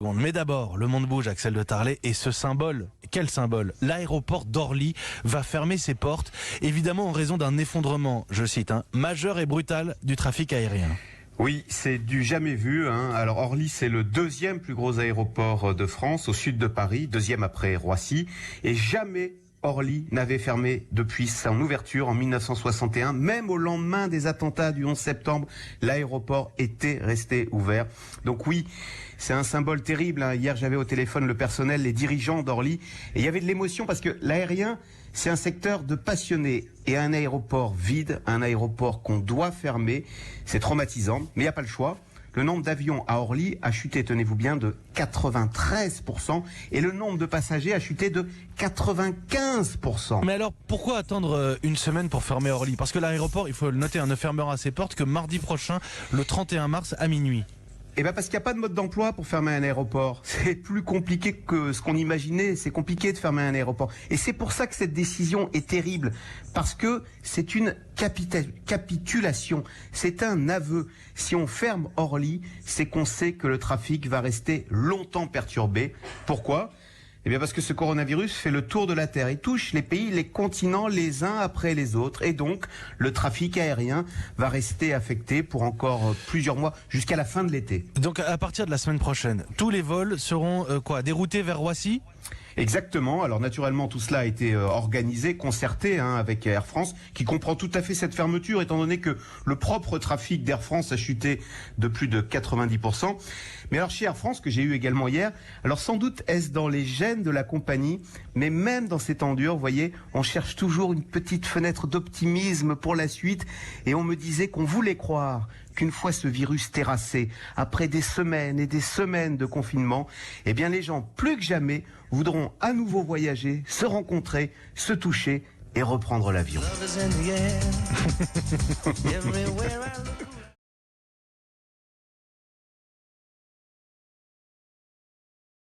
Mais d'abord, le monde bouge, Axel de Tarlet, et ce symbole, quel symbole? L'aéroport d'Orly va fermer ses portes, évidemment en raison d'un effondrement, je cite, majeur et brutal du trafic aérien. Oui, c'est du jamais vu. Alors Orly, c'est le deuxième plus gros aéroport de France, au sud de Paris, deuxième après Roissy, et jamais Orly n'avait fermé depuis son ouverture en 1961. Même au lendemain des attentats du 11 septembre, l'aéroport était resté ouvert. Donc oui, c'est un symbole terrible. Hier, j'avais au téléphone le personnel, les dirigeants d'Orly, et il y avait de l'émotion parce que l'aérien, c'est un secteur de passionnés. Et un aéroport vide, un aéroport qu'on doit fermer, c'est traumatisant, mais il n'y a pas le choix. Le nombre d'avions à Orly a chuté, tenez-vous bien, de 93% et le nombre de passagers a chuté de 95%. Mais alors, pourquoi attendre une semaine pour fermer Orly? Parce que l'aéroport, il faut le noter, ne fermera ses portes que mardi prochain, le 31 mars à minuit. Eh bien parce qu'il n'y a pas de mode d'emploi pour fermer un aéroport. C'est plus compliqué que ce qu'on imaginait. C'est compliqué de fermer un aéroport. Et c'est pour ça que cette décision est terrible. Parce que c'est une capitulation. C'est un aveu. Si on ferme Orly, c'est qu'on sait que le trafic va rester longtemps perturbé. Pourquoi ? Eh bien parce que ce coronavirus fait le tour de la Terre. Il touche les pays, les continents les uns après les autres. Et donc, le trafic aérien va rester affecté pour encore plusieurs mois, jusqu'à la fin de l'été. Donc à partir de la semaine prochaine, tous les vols seront déroutés vers Roissy ? Exactement. Alors naturellement, tout cela a été organisé, concerté avec Air France, qui comprend tout à fait cette fermeture, étant donné que le propre trafic d'Air France a chuté de plus de 90%. Mais alors chez Air France, que j'ai eu également hier, alors sans doute est-ce dans les gènes de la compagnie, mais même dans ces temps durs, vous voyez, on cherche toujours une petite fenêtre d'optimisme pour la suite, et on me disait qu'on voulait croire qu'une fois ce virus terrassé, après des semaines et des semaines de confinement, eh bien les gens, plus que jamais, voudront à nouveau voyager, se rencontrer, se toucher et reprendre l'avion.